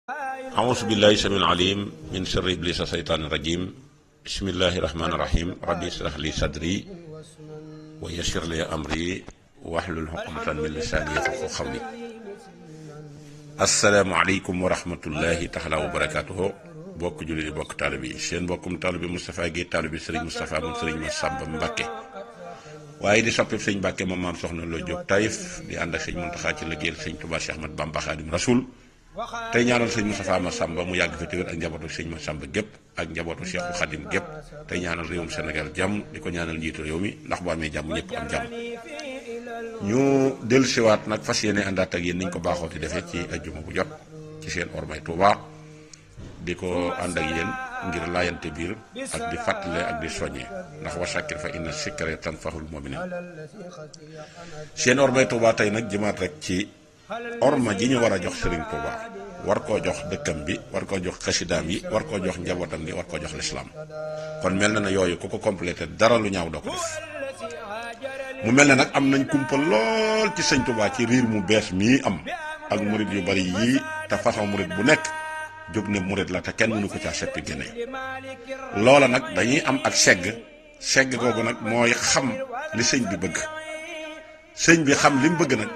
أعوذ بالله السميع العليم من شر إبليس الشيطان الرجيم بسم الله الرحمن الرحيم ربي اشرح لي صدري ويسر لي أمري واحلل عقدة من لساني يفقهوا قولي السلام عليكم ورحمة الله تعالى وبركاته bokk jullit yi bokk taalibe yi seen bokkum taalibe Moustapha Guèye taalibe Serigne Moustapha moom Serigne Massamba Mbacké waaye di soppi sëñ Mbacké moom maam soxna Lo Diop Taïf di ànd ak sëñ Mountakha ci liggéeyal sëñ Touba Cheikh Ahmad Bamba Khadim Rasoul tey ñaanal sëñ Moustapha Massamba mu yàgg fi téwér ak njabootu sëñ Massamba gépp ak njabootu Cheikhul Khadim gépp tey ñaanal réewum Sénégal jàmm di ko ñaanal njiitu réew mi ndax bu amee jàmm ñëpp am jàmm ñu dellusiwaat nag fas yéene àndaat ak yéen niñ ko baaxoo di defee ci ajjuma bu jot ci seen ormay Touba di ko ànd ak yéen ngir laayante biir ak di fàttale ak di soññee ndax wa shakkir fa inna zikra tanfa'ul mu'minin seen ormay Touba tey nag jëmaat rek ci orma ji ñu war a jox Serigne Touba war koo jox dëkkam bi war koo jox xasidaam yi war koo jox njabootam gi war koo jox lislaam kon mel na ne yooyu ku ko complété dara lu ñaaw doo ko def mu mel ne nag am nañ kumpa lool ci sëñ Touba ci riir mu bees mii am ak murit yu bari yii te façon murit bu nekk jóg ne murit la te kenn mënu ko caa seppi génne loola nag dañuy am ak segg googu nag mooy xam li sëñ bi bëgg sëñ bi xam li mu bëgg nag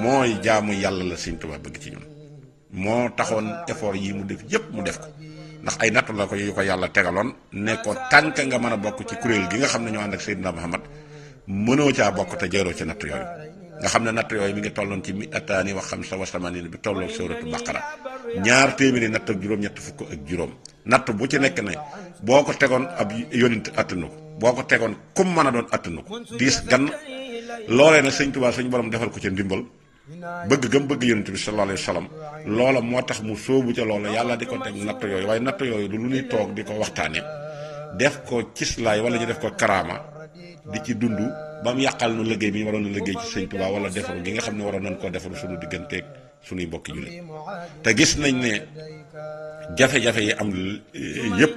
mooy jaamu yàlla la sëñ Tuubaa bëgg ci ñun moo taxoon effort yi mu def yépp mu def ko ndax ay natt la ko yu ko yàlla tegaloon ne ko tànk nga mën a bokk ci kuréel gi nga xam ne ñoo ànd ak Seydina Muhammad mënoo caa bokk te jëroo ci natt yooyu nga xam ne natt yooyu mi ngi tolloon ci ataani wa xamsa wa samaaniin bi tolloog suuratu Baqara 200 natt ak juróom-ñett fukk ak juróom natt bu ci nekk ne boo ko tegoon ab yonent attanu ko boo ko tegoon kum mën a doon attanu ko diis gann loolee nag sëñ Tuubaa suñu borom defal ko ca ndimbal bëgg gëm bëgg yonent bi sallallahu alayhi wa sallam loola moo tax mu sóobu ca loola yàlla di ko teg natt yooyu waaye natt yooyu du lu ñuy toog di ko waxtaane def ko cislaay wala ñu def ko karaama di ci dund ba mu yàqal nu liggéey bi ñu waroon a liggéey ci sëñ Tuubaa wala defaru gi nga xam ne waroon nañ koo defaru suñu digganteeg suñuy mbokki jullit te gis nañ ne jafe-jafe yi am yépp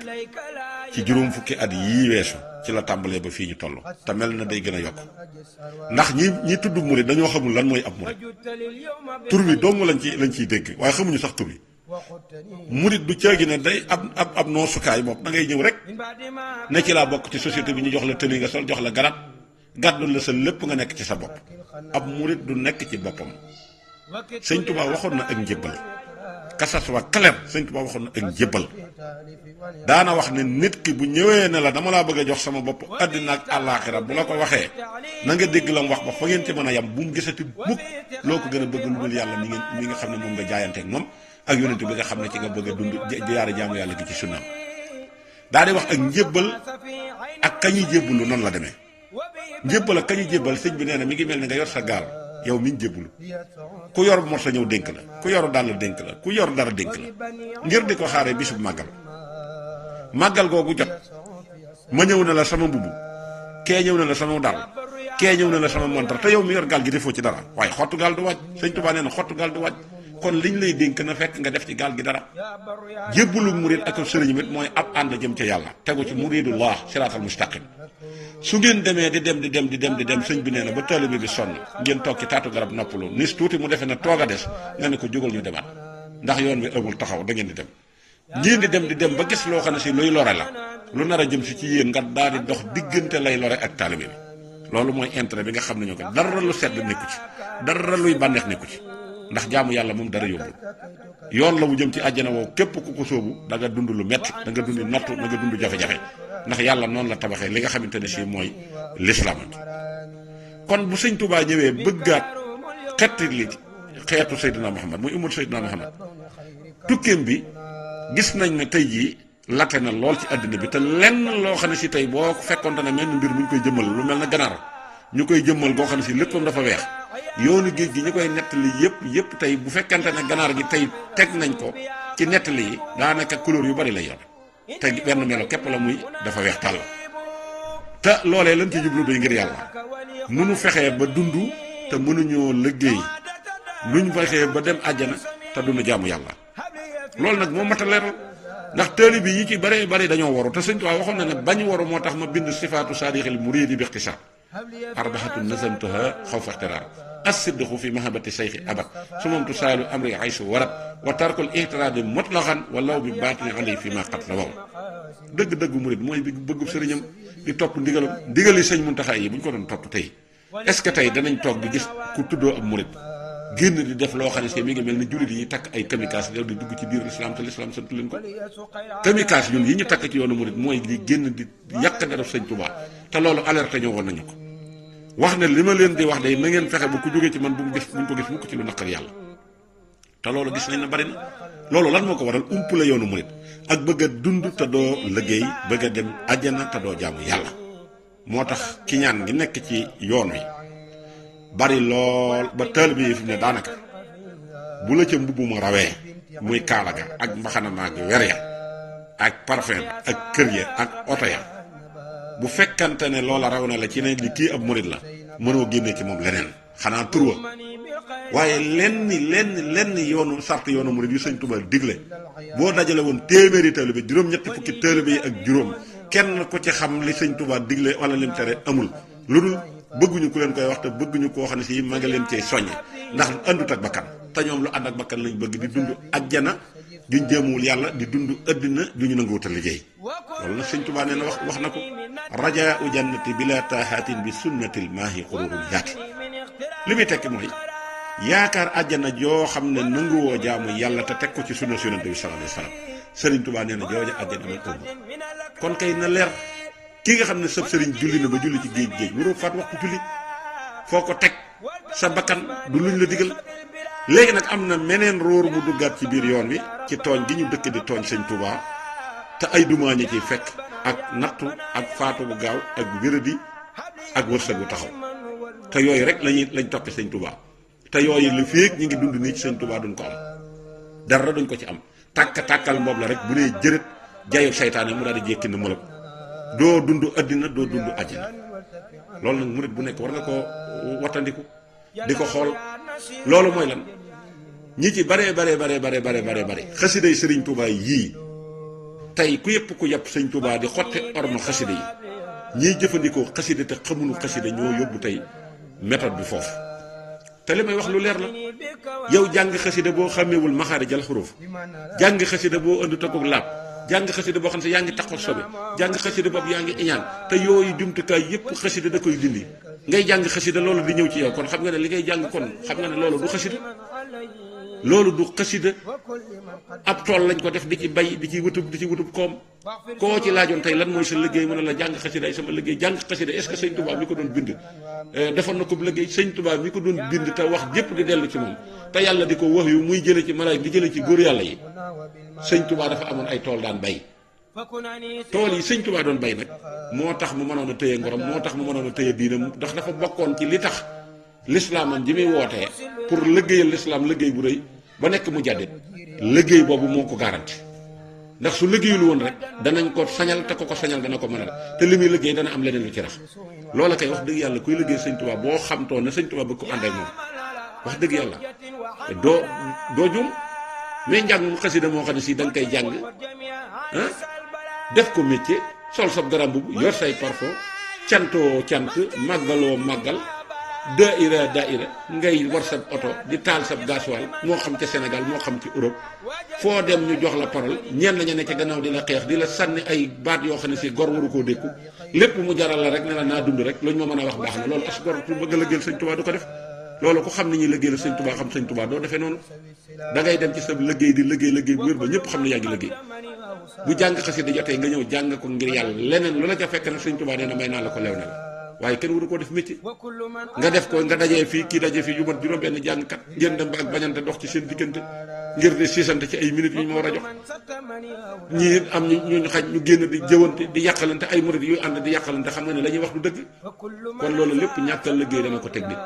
ci juróom fukki at yii weesu ci la tàmbalee ba fii ñu toll te mel na day gën a yokk ndax ñi tudd murit dañoo xamul lan mooy ab murit tur wi dong lañ ciy dégg waaye xamuñu sax tur wi murit du caagi ne day ab noosukaay bopp da ngay ñëw rek ne ci laa bokk ci société bi ñu jox la tëni nga sol jox la garab gàddul la sa lépp nga nekk ci sa bopp ab murit du nekk ci boppam sëñ Tuubaa waxoon na ak njébbal kasas wa clair sëñ Tuubaa waxoon na ak njébbal daana wax ne nit ki bu ñëwee ne la dama laa bëgg a jox sama bopp àddina ak àllaaxira bu la ko waxee na nga dégg la mu wax ba fa ngeen ci mën a yam bu mu gisati mukk loo ko gën a bëgg lu dul yàlla mi nga xam ne moom nga jaayanteeg moom ak yonent bi nga xam ne ci nga bëgg a dund jaare jaamu yàlla gi ci sunnaam daa di wax ak njébbal ak kañuy jébbalu noonu la demee njébbal ak kañuy jébbal sëñ bi nee na mi ngi mel ni nga yor sa gaal yow mi ñu jébbalu ku yor mor sa ñëw dénk la ku yor dàll dénk la ku yor dara dénk la ngir di ko xaaree bisub màggal googu jot ma ñëw na la sama mbubb kee ñëw na la sama dàll kee ñëw na la sama montar te yow mi yor gaal gi defoo ci dara waaye xottu gaal du wàcc sëñ Tuubaa nee na xottu gaal du wàcc kon liñ lay dénk na fekk nga def ci gaal gi dara jébbalu murid ak sëriñ mit mooy ab ànd jëm ca yàlla tegu ci muridullah siraatal mustaqim su ngeen demee di dem sëñ bi nee na ba taalibe bi sonn ngeen toog ci taatu garab noppalu nis tuuti mu defee na toog a des nga ne ko jógal ñu demaat ndax yoon wi amul taxaw da ngeen di dem ngeen di dem ba gis loo xam ne si luy lore la lu nar a jëm si ci yéen nga daal di dox diggante lay lore ak taalibe bi loolu mooy intérêt bi nga xam ne ñoo ko dara lu sedd nekku ci dara luy bànneex nekku ci ndax jaamu yàlla moom dara yóbbul yoon la mu jëm ci àjjana woo képp ku ko sóobu da nga dund lu metti da nga dund nattu da nga dund jafe-jafe ndax yàlla noonu la tabaxee li nga xamante ne si mooy lislaam kon bu sëñ Tuubaa ñëwee bëggaat xetti li xeetu Seydina Muhammad muy ummat Seydina Muhammad tukkeem bi gis nañ ne tey jii latte na lool ci àddina bi te lenn loo xam ne si tey boo fekkonte ne mel mbir mu ñu koy jëmmal lu mel na ganaar ñu koy jëmmal goo xam ne si léppam dafa weex yoonu géej gi ñu koy nettali yëpp tey bu fekkante ne ganaar gi tey teg nañ ko ci nettali yi daanaka couleur yu bari lay yor te benn melo képp la muy dafa weex tàll te loolee lañ ci jublu day ngir yàlla mënu fexee ba dund te mënuñoo liggéey luñ fexee ba dem àjjana te dund jaamu yàlla loolu nag moo mat a leeral ndax taalibe yi ci bare bari dañoo waru te sëñ Tuubaa waxoon na ne bañ waru moo tax ma bind sifaatu saadixil muriidi bi ixtisaar arbaxatu nazamtuha xaw fa ixtiraar as-sidqu fi mahabbati sayxi abad su moom tu saalu amri aysu warat wa tarkul ihtiradi mutlaxan walaw bi baatini alay fi ma qat la waw dëgg-dëggu murid mooy bi bëggub sëriñam di topp ndigali sëñ Muntaxa yi bu ñu ko doon topp tey est-ce que tey danañ toog di gis ku tuddoo ab murid génn di def loo xam ne si mi ngi mel ni jullit yi takk ay kamikaze di dugg ci biir lislaam te lislaam sant leen ko kamikaze ñun yi ñu takk ci yoonu murid mooy di génn di yàq deref sëñ Tuubaa te loolu alerte ñoo woon nañu ko wax ne li ma leen di wax day na ngeen fexe ba ku jógee ci man bu mu ko gis mukk ci lu naqar yàlla te loolu gis nañ ne bari na loolu lan moo ko waral ump la yoonu murid ak bëgg a dund te doo liggéey bëgg a dem àjjana te doo jaamu yàlla moo tax ki ñaan gi nekk ci yoon wi bari lool ba taalibe yi fi mu ne daanaka bu la ca mbubb ma rawee muy kaala ga ak mbaxana maag wer ya ak parfum ak kër ya ak oto ya bu fekkante ne loola raw na la ci ne li kii ab murid la mënoo génnee ci moom leneen xanaa turwa waaye lenn yoonu sart yoonu murid yu sëñ Tuubaa digle boo dajale woon téeméeri taalibe juróom-ñetti fukki taalibe yi ak juróom kenn ku ci xam li sëñ Tuubaa digle wala lim tere amul lu dul bëgguñu ku leen koy wax te bëgguñu koo xam ne si ma nga leen cay soññe ndax àndut ak bakkan te ñoom lu ànd ak bakkan lañ bëgg di dund ajjana duñ jéemuwul yàlla di dund àddina duñu nanguwut a liggéey loolu nag sëñ Tuubaa nee na wax na ko rajaa u jannati bila taahatin bi sunnatil maahi xururul yaati li muy tekki mooy yaakaar àjjana joo xam ne nanguwoo jaamu yàlla te teg ko ci sunna Yonent bi sallallahu alayhi wa sallam sëriñ Tuubaa nee na jooja àjjana man ëmb kon kay na leer ki nga xam ne sab sëriñ julli na ba julli ci géej waroo faat waxtu julli foo ko teg sa bakkan du luñ la digal léegi nag am na meneen róor bu duggaat ci biir yoon wi ci tooñ gi ñu dëkk di tooñ sëñ Tuubaa te ay dumaa ñi ciy fekk ak nattu ak faatu bu gaaw ak wéradi ak wërsëg bu taxaw te yooyu rek lañ toppe sëñ Tuubaa te yooyu li féeg ñi ngi dund nii ci sëñ Tuubaa duñ ko am dara duñ ko ci am tàkkal mboob la rek bu dee jërët jayu seytaane mu daal di jékki na mëlëb doo dund addina doo dund àjjana loolu nag murit bu nekk war nga ko wattandiku di ko xool loolu mooy lan ñi ci bare xasiday sëriñ Tuubaa yii tey ku yëpp ku yàpp sëñ Tuubaa di xotte orma xasida yi ñiy jëfandikoo xasida te xamuñu xasida ñoo yóbbu tey méthode bi foofu te li may wax lu leer la yow jàng xasida boo xàmmeewul maxaarijal xuruuf jàng xasida boo ënd taggoog laab jàng xasida boo xam ne yaa ngi taxaw sobe jàng xasida boobu yaa ngi iñaan te yooyu jumtukaay yëpp xasida da koy dindi ngay jàng xasida loolu di ñëw ci yow kon xam nga ne li ngay jàng kon xam nga ne loolu du xasida loolu du xasida ab tool lañ ko def di ci bay di ci wutub koom koo ci laajoon tey lan mooy sa liggéey mu ne la jàng xasida ay sama liggéey jàng xasida est-ce que sëñ Tuubaa mi ko doon bind defoon na ko liggéey sëñ Tuubaa mi ko doon bind te wax jépp di dellu ci moom te yàlla di ko wax yu muy jële ci malaay di jële ci góor yàlla yi sëñ Tuubaa dafa amoon ay tool daan bay tool yi sëñ Tuubaa doon bay nag moo tax mu mënoon a tëye ngorom moo tax mu mënoon a tëye diinam ndax dafa bokkoon ci li tax lislaamam ji muy wootee pour liggéeyal lislaam liggéey bu rëy ba nekk mu jàddit liggéey boobu moo ko garanti ndax su liggéeyul woon rek danañ ko sañal te ko sañal dana ko mënal te li muy liggéey dana am leneen lu ci rax loola kay wax dëgg yàlla kuy liggéey sëñ Tuubaa boo xamtoo ne sëñ Tuubaa bëgg ko ànd ak moom wax dëgg yàlla doo jum mais njàng xasida moo xam ne si da nga koy jàng def ko métier sol sab garam bu yor say parfum cantoo cant màggaloo màggal daaira ngay war sab oto di taal sab gasoil moo xam ca Sénégal moo xam ci Europe foo dem ñu jox la parole ñenn ña ne ca gannaaw di la xeex di la sànni ay baat yoo xam ne si gor waru koo dékku lépp mu jaral la rek ne la naa dund rek lu ñu ma mën a wax baax na loolu as gor pour bëgg a lëggéeyal sëñ Tuubaa du ko def loolu ku xam ni ñuy lëggéeyal sëñ Tuubaa xam sëñ Tuubaa doo defee noonu da ngay dem ci sa liggéey di liggéey bu wér ba ñëpp xam ne yaa ngi liggéey bu jàng xasida jotee nga ñëw jàng ko ngir yàlla leneen lu la ca fekk nag sëñ Tuubaa nee na may naa la ko lew na la waaye kenn waru koo def métier nga def ko nga dajee fii kii dajee fii yu mat juróom-benn jàngkat ngeen dem ba ak bañante dox ci seen diggante ngir di siisante ci ay minutes yu ñu ma war a jox ñii am ñu xaj ñu génn di jëwante di yàqalante ay murid yuy ànd di yàqalante xam nga ne la ñuy wax du dëgg kon loolu lépp ñàkkal liggéey dana ko teg nit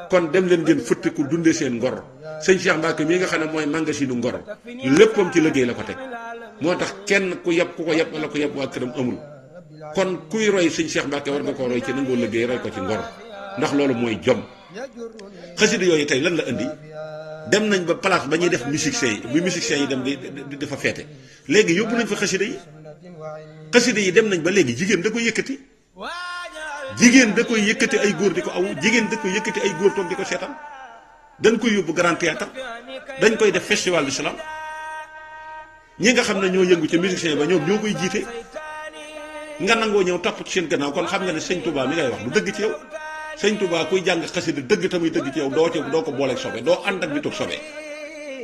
kon dem leen ngeen fëttiku dundee seen ngor sëñ Cheikh Mbacke mii nga xam ne mooy magasinu ngor léppam ci liggéey la ko teg moo tax kenn ku ko yeb wala ku yeb waa këram amul kon kuy roy sëñ Cheikh Mbacke war nga koo roy ci nangoo liggéey roy ko ci ngor ndax loolu mooy jom xasida yooyu tey lan la indi dem nañ ba place ba ñuy def musiciens yi bu musiciens yi dem di dafa feete léegi yóbbu nañ fa xasida yi dem nañ ba léegi jigéen da ko yëkkati jigéen da koy yëkkati ay góor di ko aw jigéen da koy yëkkati ay góor toog di ko seetaan dañ koy yóbbu grand théâtre dañ koy def festival d'islam ñi nga xam ne ñoo yëngu ci musicien ba ñoom ñoo koy jiite nga nangoo ñëw topp ci seen gannaaw kon xam nga ne sëñ Touba mi ngay wax du dëgg ci yow sëñ Touba kuy jàng xasida dëgg tamuy dëgg ci yow doo ko booleeg sobe doo ànd ak nitug sobe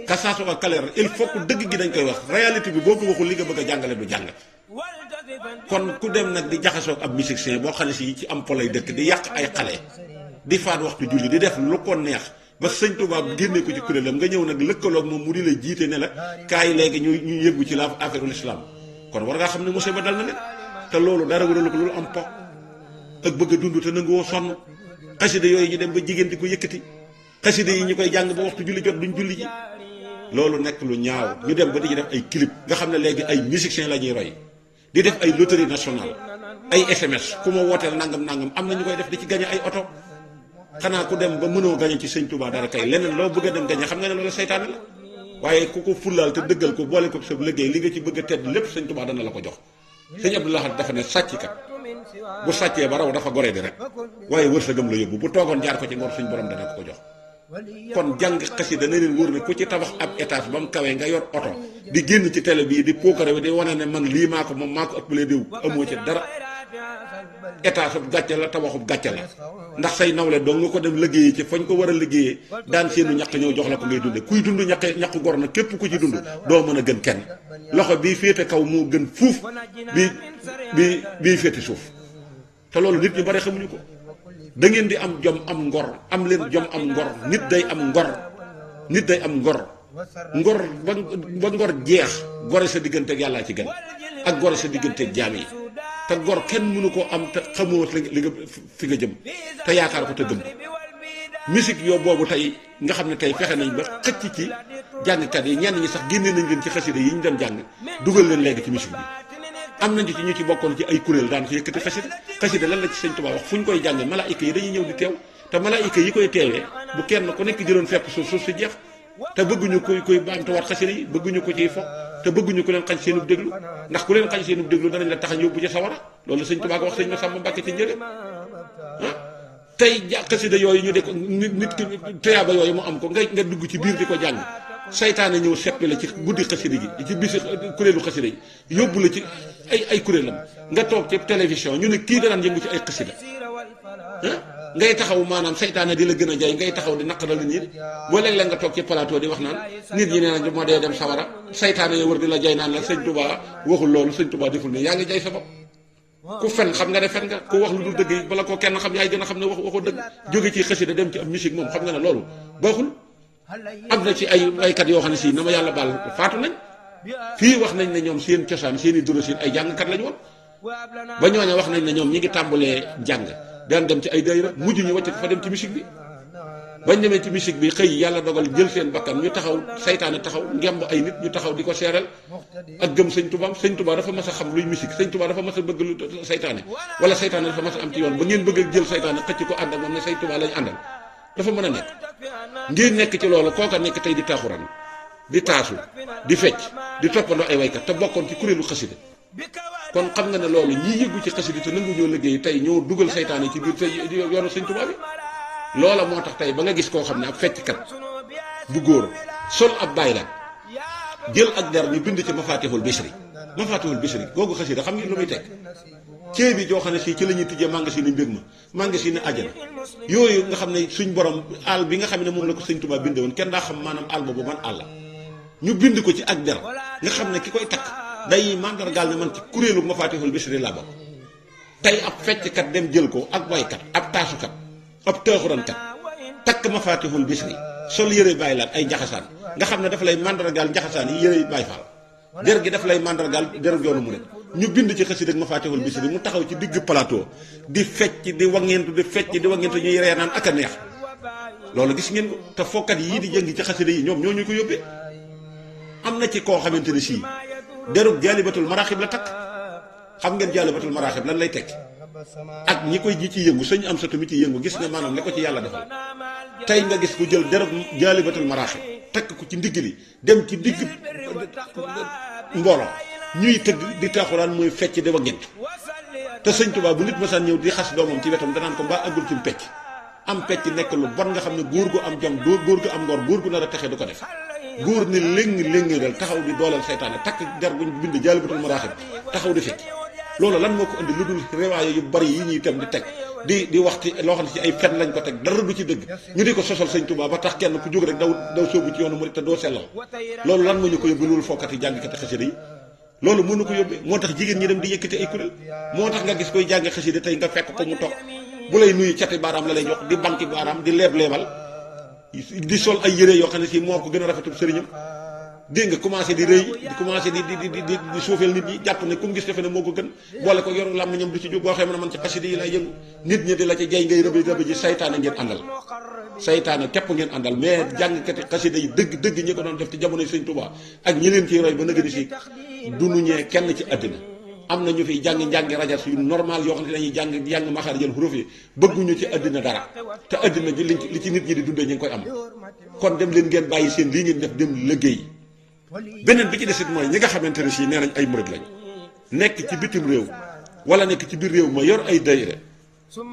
kasaasu ak kaleer il faut que dëgg gi dañ koy wax réalité bi boo ko waxul li nga bëgg a jàngale du jàng kon ku dem nag di jaxasoog ab musicien boo xam ne si ci am polay dëkk di yàq ay xale di faat waxtu julli di def lu ko neex ba sëñ Touba génne ko ci kuréelam nga ñëw nag lëkkaloog moom mu di la jiite ne la kaay léegi ñu yëngu ci la affaire l'islam kon war ngaa xam ne musiba dal na leen te loolu dara waralu ko loolu am po ak bëgg a dund te nanguwoo sonn xasida yooyu ñu dem ba jigéen di ko yëkkati xasida yi ñu koy jàng ba waxtu julli jot duñ julli ji loolu nekk lu ñaaw ñu dem ba di ci def ay clip nga xam ne léegi ay musiciens la ñuy roy di def ay loterie nationale ay SMS ku ma wooteel nangam am na ñu koy def di ci gañe ay oto xanaa ku dem ba mënoo gañe ci sëñ Touba dara kay leneen loo bëgg a dem gañe xam nga ne loolu seytaane la waaye ku ko fullaal te dëggal ko boole ko sa liggéey li nga ci bëgg a tedd lépp sëñ Touba dana la ko jox sëñ Abdou Lahad dafa ne sàcckat bu sàccee ba raw dafa goree di rek waaye wërsëgam la yóbbu bu toogoon jaar ko ci ngor suñ borom dana ko jox kon jàng xasida na leen wóor ne ku ci tabax ab étage ba mu kawee nga yor oto di génn ci télé bii di pookare bi di wane ne man lii maa ko moom maa ko ëppalee diw amoo ci dara étage bu gàcce la tabaxub gàcce la ndax say nawle doo nga ko dem liggéeyee ci fañ ko war a liggéeyee daan seenu ñaq ñëw jox la ko ngay dunde kuy dund ñaq gor na képp ku ci dund doo mën a gën kenn loxo bii féete kaw moo gën fuuf bii féete suuf te loolu nit ñu bari xamuñu ko da ngeen di am jom am ngor am leen jom am ngor nit day am ngor ngor ba ngor jeex gore sa digganteeg yàllaa ci gën ak gore sa digganteeg jaam yi te gor kenn mënu koo am te xamoo li nga fi nga jëm te yaakaar ko te gëm ko musique yoo boobu tey nga xam ne tey fexe nañ ba xëcc ci jàngkat yi ñenn ñi sax génne nañ leen ci xasida yi ñu doon jàng dugal leen léegi ci musique bi am nañ ci ñu ci bokkoon ci ay kuréel daan ci yëkkati xasida lan la ci sëñ Tuubaa wax fu ñu koy jànge malaayika yi dañuy ñëw di teew te malaayika yi koy teewee bu kenn ku nekk jëloon fepp suuf si jeex te bëgguñu koy baamtuwaat xasida yi bëgguñu ko ciy fo te bëgguñu ku leen xañ seenub déglu ndax ku leen xañ seenub déglu danañ la taxañ yóbbu ca sawara loolu sëñ Tuubaa ko wax sëñ Masamba Mbàkke ci njëre tey xasida yooyu ñu de ko nit ki tuyaaba yooyu mu am ko nga dugg ci biir di ko jàng saytaane ñëw seppi la ci guddi xasida gi ci bisi kuréelu xasida yi yóbbu la ci ay kuréelam nga toog ci télévision ñu ne kii danaan yëngu ci ay xasida ngay taxaw maanaam saytaane di la gën a jay ngay taxaw di naqaral nit boo léeg-léeg nga toog ci plateau di wax naan nit ñi nee nañ moo dee dem sawara saytaane yo wër di la jay naan la sëñ Touba waxul loolu sëñ Touba deful ne yaa ngi jay sa bopp ku fen xam nga ne fen nga ku wax lu dul dëgg yi bala ko kenn xam yaay gën a xam ne waxoo dëgg jóge ci xasida dem ci ab musique moom xam nga ne loolu baaxul am na ci ay waykat yoo xam ne si na ma yàlla baal faatu nañ fii wax nañ ne ñoom seen cosaan seen i dorosin ay jàngkat lañu woon ba ñooñu wax nañ ne ñoom ñi ngi tàmbalee jàng daan dem ci ay daayira mujj ñu wàcc fa dem ci musique bi bañ demee ci musique bi xëy yàlla dogal jël seen bakkan ñu taxaw saytaane taxaw ngemb ay nit ñu taxaw di ko seeral ak gëm sëñ Touba dafa mas a xam luy musique sëñ Touba dafa mas a bëgg lu saytaane wala saytaane dafa mas a am ci yoon ba ngeen bëgg a jël saytaane xëcc ko ànd ak moom ne sëñ Touba lañu àndal dafa mën a nekk ngeen nekk ci loolu kooka nekk tey di taaxuraan di taasu di fecc di toppandoo ay waykat te bokkoon ci kuréelu xasida kon xam nga ne loolu ñi yëggu ci xasida te nangu ñoo liggéey tey ñoo dugal saytaane ci biir tey yoonu sëñ Touba bi loola moo tax tey ba nga gis koo xam ne ab fecckat bu góor sol ab bàyyi la jël ak der ñu bind ci mafatihul bisri googu xasida xam ngeen lu muy teg ceeb bi joo xam ne si ci la ñuy tijjee magasin mbég ma magasin àjjana yooyu nga xam ne suñ borom àll bi nga xam ne moom la ko sëñ Touba binde woon kenn daa xam maanaam àll boobu man àll ñu bind ko ci ak der nga xam ne ki koy takk day mandargaal ne man ci kuréelu mafatihul bisri laa bokk tey ab fecckat dem jël ko ak waykat ab taasukat ab taaxuraankat takk mafatihul bisri sol yëre bàyyi laat ay njaxasaan nga xam ne dafa lay mandargaal njaxasaan yi yëre bàyyi faal der gi dafa lay mandargaal der yoonu mu rek ñu bind ci xasida ak mafatihul bisri mu taxaw ci digg plateau di fecc di wangentu ñuy ree naan ak a neex loolu gis ngeen ko te fokkat yii di jëngi ci xasida yi ñoom ñoo ñu ko yóbbee am na ci koo xamante ne sii derub jaalibatul maraaxib la takk xam ngeen jaalibatul maraaxib lan lay tekki ak ñi ci yëngu sëñ am sa tamit ci yëngu gis nga maanaam li ko ci yàlla defal tey nga gis ku jël derub jaalibatul maraaxib takk ko ci ndigg li dem ci digg mbooloo ñuy tëgg di taaxuraan muy fecc di wagent te sëñ Tuubaa bu nit mësaan ñëw di xas doomam ci wetam danaan ko mbaa àggul ci pecc am pecc nekk lu bon nga xam ne góor gu am jom góor gu am ngor góor gu nar a texe du ko def góor ni léng-léngéeral taxaw di dooleel seytaane takk der buñ bind Jaalibatul Maraaxib taxaw di fecc loolu lan moo ko indi lu dul riwaaye yu bari yi ñuy itam di teg di wax ci loo xam ne ci ay fen lañ ko teg dara du ci dëgg ñu di ko sosal sëñ Tuubaa ba tax kenn ku jóg rek daw sóobu ci yoonu murid te doo sellal loolu lan moo ñu ko yóbbu loolu fokkati jàngkati xasida yi loolu mënu ko yóbbee moo tax jigéen ñi dem di yëkkati ay kuréel moo tax nga gis koy jàng xasida tey nga fekk ko mu toog bu lay nuyu cati baaraam la lay jox di banki baaraam di leebal di sol ay yére yoo xam ne si moo ko gën a rafetul sëriñam dégg nga commencé di rëy di commencé di suufeel nit ñi jàpp ne ku mu gis defe ne moo ko gën boole ko yoru làmm ñoom du ci jóg boo xam ne man ci xasida yi lay yëngu nit ñi di la ci jay ngay rëbi ji saytaane ngeen àndal saytaane képp ngeen àndal mais jàngkati xasida yi dëgg ñi ko doon def ci jamonoy sëñ Tuubaa ak ñi leen ciy roy ba nëgëni si du nu ñee kenn ci àddina am na ñu fiy njàngi rajas yu normal yoo xam ne dañuy jàng maxaar jël xuruf yi bëgguñu ci àddina dara te àddina ji li ci nit ñi di dundee ñu ngi koy am kon dem leen ngeen bàyyi seen lii ngeen def dem liggéey beneen bi ci desit mooy ñi nga xamante ne si nee nañ ay murid lañ nekk ci bitim réew wala nekk ci biir réew ma yor ay dayra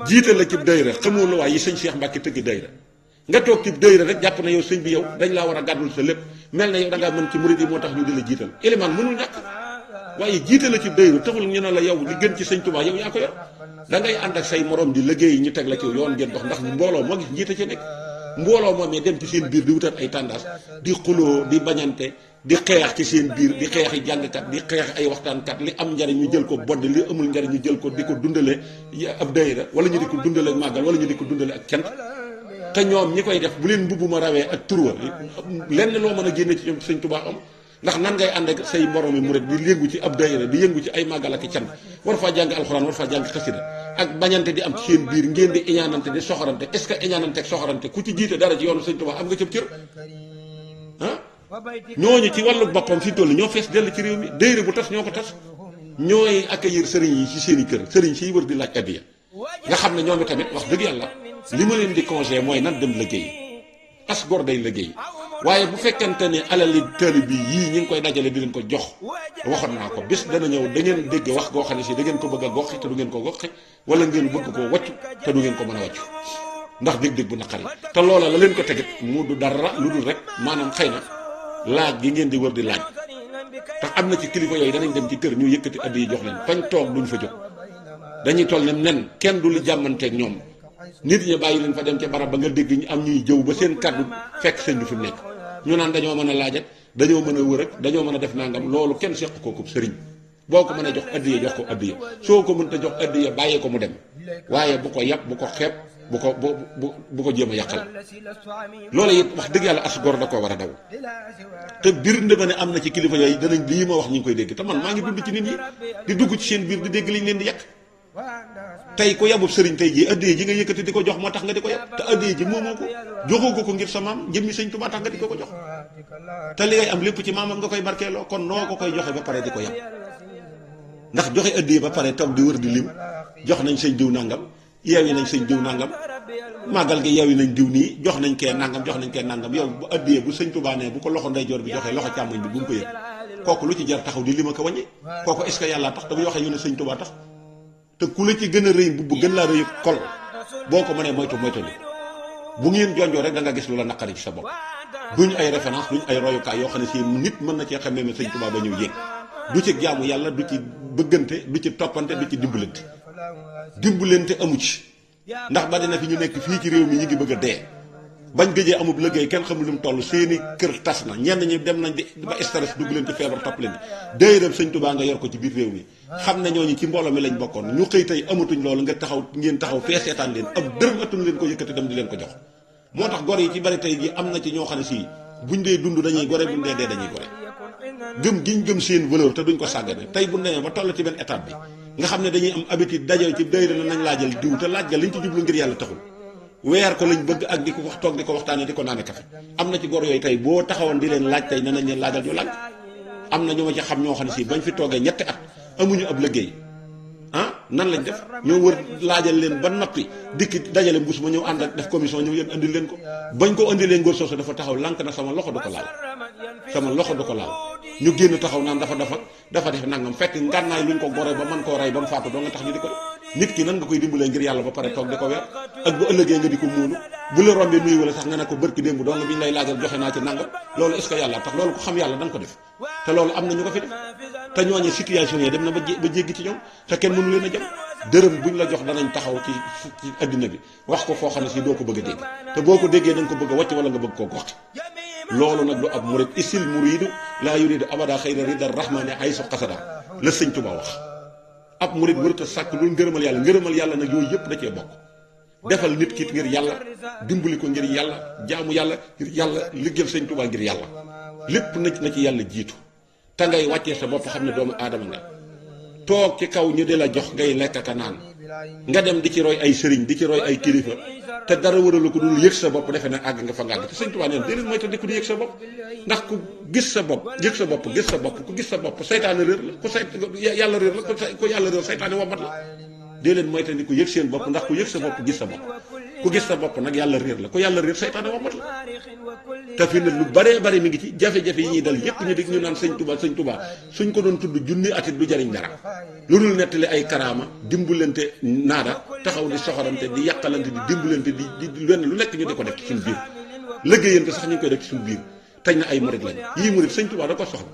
jiital la ci dayra xamoo la waaye yi sëñ Cheikh Mbacke tëgg dayra nga toog ci dayra rek jàpp na yow sëñ bi yow dañ laa war a gàddul sa lépp mel na yow da ngaa mën ci murid yi moo tax ñu di la jiital élément mënul ñàkk waaye jiital la ci dayra taxul ñu ne la yow li gën ci sëñ Tuubaa yow yaa ko yor da ngay ànd ak say morom di liggéey ñu teg la ci yoon ngeen dox ndax mbooloo moo gis njiite ci nekk mbooloo moom dem ci seen biir di wutal ay tendance di xuloo di bañante di xeex ci seen biir di xeexi jàngkat di xeex ay waxtaankat li am njariñ ñu jël ko bodd li amul njariñ ñu jël ko di ko dundale ab dayra wala ñu di ko dundale màggal wala ñu di ko dundale ak cant te ñoom ñi koy def bu leen mbubb ma rawee ak turwa lenn loo mën a génne ci ñoom sëñ Tuubaa am ndax nan ngay ànd ak say moromi murid di yëngu ci ab dayra di yëngu ci ay màggal ak cant war faa jàng alxuraan war faa jàng xasida ak bañante di am ci seen biir ngeen di iñaanante di soxorante est-ce que iñaanante ak soxorante ku ci jiite dara ci yoonu sëñ Tuubaa am nga cëb cër ñooñu ci wàllu boppam fi toll ñoo fees dell ci réew mi dayra bu tas ñoo ko tas ñooy accueillir sëriñ yi ci seen i kër sëriñ siy wër di laaj addiya nga xam ne ñoom tamit wax dëgg yàlla li ma leen di conseillé mooy nan dem liggéey as gor day liggéey waaye bu fekkente ne alali taalib bi yii ñi ngi koy dajale di leen ko jox waxoon naa ko bés dana ñëw da ngeen dégg wax goo xam ne si da ngeen ko bëgg a goxi te du ngeen ko goxi wala ngeen bëgg koo wàccu te du ngeen ko mën a wàccu ndax dégg-dégg bu naqari te loola la leen ko tegit mu du dara lu dul rek maanaam xëy na laaj gi ngeen di wër di laaj tax am na ci kilifa yooyu danañ dem ci kër ñu yëkkati addi yi jox leen fañ toog duñ fa jóg dañuy toll ne nen kenn du li jàmmanteeg ñoom nit ñi bàyyi leen fa dem ca barab ba nga dégg ñu am ñuy jëw ba seen kàddu fekk sëñ bi fi mu nekk ñu naan dañoo mën a laaj ak dañoo mën a wër ak dañoo mën a def nangam loolu kenn seq kooku sëriñ boo ko mën a jox addiya jox ko addiya soo ko mënta jox addiya bàyyee ko mu dem waaye bu ko yàpp bu ko xeeb bu ko jéem a yàqal loolu it wax dëgg yàlla as gor da koo war a daw te biir ndema ne am na ci kilifa yooyu danañ lii ma wax ñu ngi koy dégg te man maa ngi dund ci nit ñi di dugg ci seen biir di dégg liñ leen di yàq tey ko yabub sëriñ tey jii addiya ji nga yëkkati di ko jox moo tax nga di ko yàpp te addiya ji moomoo ko joxoo ko ngir sa maam jëmmi sëñ Tuubaa tax nga di ko jox te li ngay am lépp ci maamam nga koy barkeeloo kon noo ko koy joxe ba pare di ko yàpp ndax joxe addiya ba pare toog di wër di lim jox nañ sëñ diw nangam yeewi nañ sëñ diw nangam màggal gi yeewi nañ diw nii jox nañ kee nangam jox nañ kee nangam yow bu addiyee bu sëñ Tuubaa ne bu ko loxo ndeyjoor bi joxee loxo càmmoñ bi bu mu ko yëg kooku lu ci jar taxaw di lima ko wàññi kooku est-ce que yàlla tax dafa waxee yu ne sëñ Tuubaa tax te ku la ci gën a rëy bu gën laa rëy kol boo ko mënee moytu bu ngeen jonjoo rek da nga gis lu la naqari ci sa bopp duñ ay référence duñ ay royukaay yoo xam ne si nit mën na cee xamee ne sëñ Tuubaa ba ñëw yéeg du ci jaamu yàlla du ci bëggante du ci toppante du ci dimbalante amu ci ndax ba dina fi ñu nekk fii ci réew mi ñu ngi bëgg a dee bañ gëjee amub liggéey kenn xamul lu mu toll seeni kër tas na ñenn ñi dem nañ di ba stress dugg leen ci feebar topp leen daayira sëñ Tuubaa nga yor ko ci biir réew mi xam ne ñooñu ci mbooloo mi lañ bokkoon ñu xëy tey amatuñ loolu ngeen taxaw fee seetaan leen ab dërëm atuñ leen ko yëkkati dem di leen ko jox moo tax gor yi ci bari tey ji am na ci ñoo xam ne si buñ dee dund dañuy gore buñ dee dee dañuy gore gëm giñ gëm seen valeur te duñ ko sàggane tey bu demee ba toll ci benn étape bi nga xam ne dañuy am habitude daje ci daayira na nañ laajal diw te laaj ga liñ ci jublu ngir yàlla taxul weer ko lañ bëgg ak di ko wax toog di ko waxtaanee di ko naane kafe am na ci gor yooyu tey boo taxawoon di leen laaj tey ne nañ leen laajal ñu laaj am na ñu ma ci xam ñoo xam ne si bañ fi toogee ñetti at amuñu ab liggéey nan lañ def ñoo wër laajal leen ba noppi dikki dajale mbuus ma ñëw ànd ak def commission ñëw yéen andil leen ko bañ ko andilee ngóor soosu dafa taxaw lànk na sama loxo du ko laal ñu génn taxaw naan dafa def nangam fekk ngànnaay luñ ko gore ba mën koo rey ba mu faatu doo nga tax ñu di ko nit ki nan nga koy dimbalee ngir yàlla ba pare toog di ko weer ak bu ëllëgee nga di ko muunu bu la rombee nuyu wala sax nga ne ko bërki démb doo nga bi ñu lay laajal joxe naa ci nangam loolu est ce que yàlla tax loolu ko xam yàlla da nga ko def te loolu am na ñu ko fi def te ñooñu situation yi dem na ba jéggi ci ñoom te kenn mënu leen a jëm dërëm buñ la jox danañ taxaw ci addina bi wax ko foo xam ne si doo ko bëgg a dégg te boo ko déggee da nga ko bëgg a wàcc wala nga bëgg koo gox loolu nag du ab murid isil muridu laa yuridu abada xayra rida rahmani aysu qasada la sëñ Tuba wax ab murid warut a sàkk lu ngërëmal yàlla nag yooyu yëpp da cee bokk defal nit ki ngir yàlla dimbali ko ngir yàlla jaamu yàlla ngir yàlla liggéeyal sëñ Tuba ngir yàlla lépp na ci yàlla jiitu te ngay wàccee sa bopp xam ne doomu aadama nga toog ci kaw ñu di la jox ngay lekk ka naan nga dem di ci roy ay sëriñ di ci roy ay kilifa te dara waralu ko dul yëg sa bopp defe ne àgg nga fa ngàgg te sëñ Tuubaa neen déedéet mooy te di ko di yëg sa bopp ndax ku gis sa bopp yëg sa bopp gis sa bopp ku gis sa bopp seytaane réer la yàlla réer la ku yàlla réer seytaane wommat la déedéet mooy te di ko yëg seen bopp ndax ku yëg sa bopp gis sa bopp ku gis sa bopp nag yàlla réer la ku yàlla réer seytaane wommat la te fi ne lu baree bari mi ngi ci jafe-jafe yi ñuy dal yépp ñu dig ñu naan sëñ Tuubaa suñ ko doon tudd junni atit du jariñ dara lu dul nettali ay karaama dimbalante naada taxaw di soxorante di yàqalante di dimbalante di lenn lu nekk ñu di ko def ci suñu biir liggéeyante sax ñu ngi koy def ci suñu biir tañ na ay murit lañ yii murit sëñ Tuubaa da ko soxla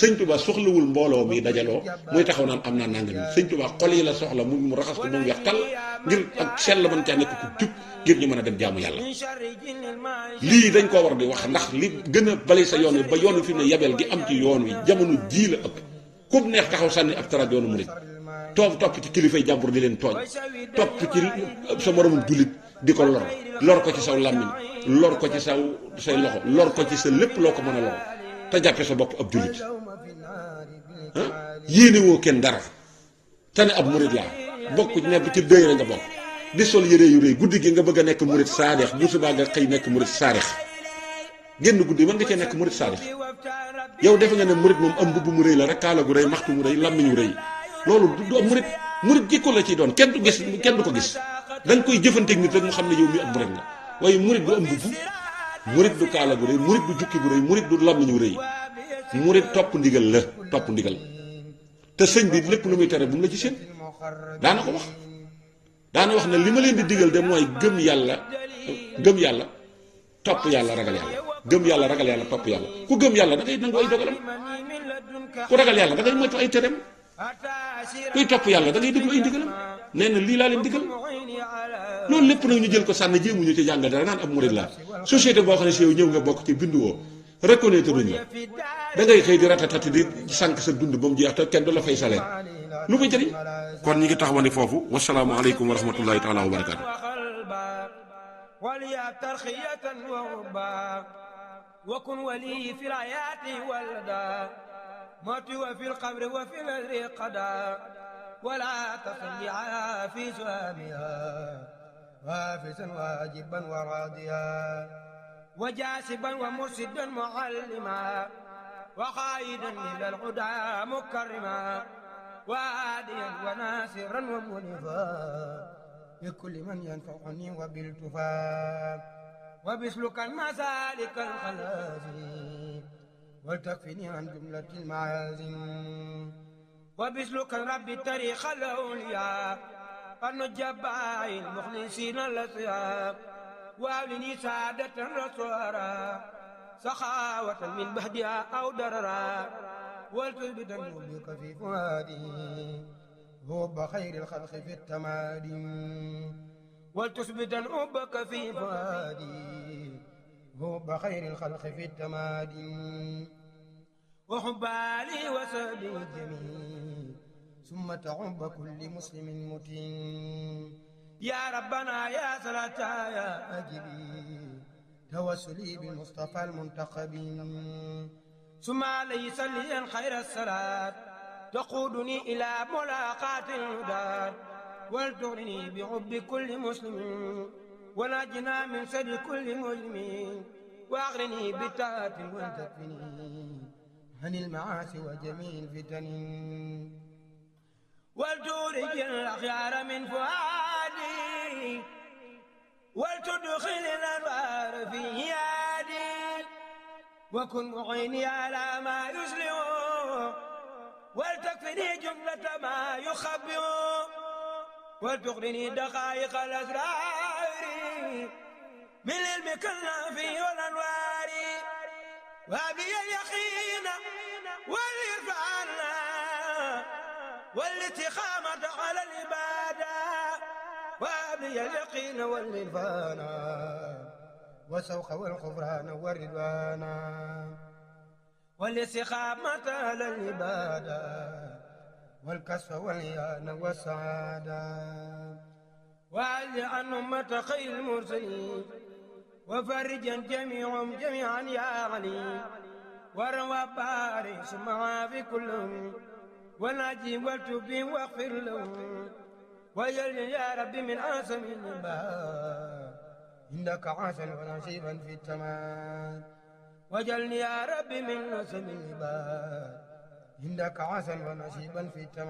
sëñ Tuubaa soxlawul mbooloo mi dajaloo muy taxaw naan am naa nangam yi sëñ Tuubaa xol yi la soxla mu raxas ko ba mu weex tàll ngir ak sell mën caa nekk ku jub ngir ñu mën a dem jaamu yàlla lii dañ koo war di wax ndax li gën a bali sa yoon wi ba yoon wi fi mu ne yabel gi am ci yoon wi jamono jii la ëpp ku neex taxaw sànni ab tara yoonu murit topp ci kilifay jàmbur di leen tooñ topp ci sa moromum jullit di ko lor ko ci saw làmmiñ lor ko ci say loxo lor ko ci sa lépp loo ko mën a lor te jàppe sa bopp ab jullit yéene woo kenn dara te ne ab murit laa bokk ne ci dëy nga bokk di sol yére yu rëy guddi gi nga bëgg a nekk murit saadeex bu subaa nga xëy nekk murit saadeex génn guddi mën nga cee nekk murit saadeex yow defe nga ne murit moom am mbubb mu rëy la rek kaala gu rëy maxtu mu rëy làmmiñ wu rëy loolu du am murit jikko la ciy doon kenn du ko gis dañ koy jëfanteeg nit rek mu xam ne yow mi ab murit nga waaye murit du am mbubb murit du kaala gu rëy murit du jukki bu rëy murit du làmmiñ wu rëy murit topp ndigal la te sëñ bi lépp lu muy tere bu mu la ci seen daana wax ne li ma leen di digal de mooy gëm yàlla topp yàlla ragal yàlla gëm yàlla ragal yàlla topp yàlla ku gëm yàlla da ngay nangu ay dogalam ku ragal yàlla da ngay moytu ay tereem kuy topp yàlla da ngay déglu ay ndigalam nee na lii laa leen digal loolu lépp nag ñu jël ko sànni jéemuñu ci jàngal dara naan ab murid la société boo xam ne si yow ñëw nga bokk ci bindu woo reconnaître duñ la da ngay xëy di ratatati di sànq sa dund ba mu jeex te kenn du la fay salaire lu ko jëriñ kon ñi ngi taxawandi foofu wasalaamu aleykum wa rahmatullahi taala wa barakaatu وكن ولي في الحياة والدا موت وفي القبر وفي الرقدا ولا تصلي على في سوامها وافسا واجبا وراضيا وجاسبا ومرشدا معلما وقائدا الى الهدى مكرما وهاديا وناصرا ومنفا لكل من ينفعني وبالتفا وبسلك المسالك الخلازم ولتكفني عن جملة المعازم وبسلك رب الطريق الأولياء النجباء المخلصين الأصياب وأولني سعادة رسورا سخاوة من بهدها أو دررا ولتثبت بك في فؤادي حب خير الخلق في التمادي ولتثبت حبك في فؤادي حب خير الخلق في التمادي وحب علي وسبي الجميل ثم تحب كل مسلم متين يا ربنا يا صلاة يا أجبي توسلي بالمصطفى المنتخب ثم عليه صليا خير الصلاة تقودني إلى ملاقاة الهدى ولتغنني بحب كل مسلم ونجنا من سر كل مجرم واغرني بطاعة ولتكفني عن المعاصي وجميع الفتن ولتخرج الأخيار من فؤادي ولتدخل الأنوار في يادي وكن معيني على ما يسلم ولتكفني جملة ما يخبئ ولتغنني دقائق الأسرار من علمك النافي والأنوار وأبي اليقين والإرفان والاستقامة على العبادة وأبي اليقين والإرفان والسوق والغفران والرضوان والاستقامة على العبادة والكسف والإيان والسعادة وأعز عن أمة خير المرسلين وفرجا جميعا يا علي وروى باري ثم عافي كلهم وناجي والتوب واغفر لهم ويلي يا ربي من أعظم النبات إنك عسل ونصيبا في التمام وجلني يا ربي من أعظم النبات إنك عسل ونصيبا في التمام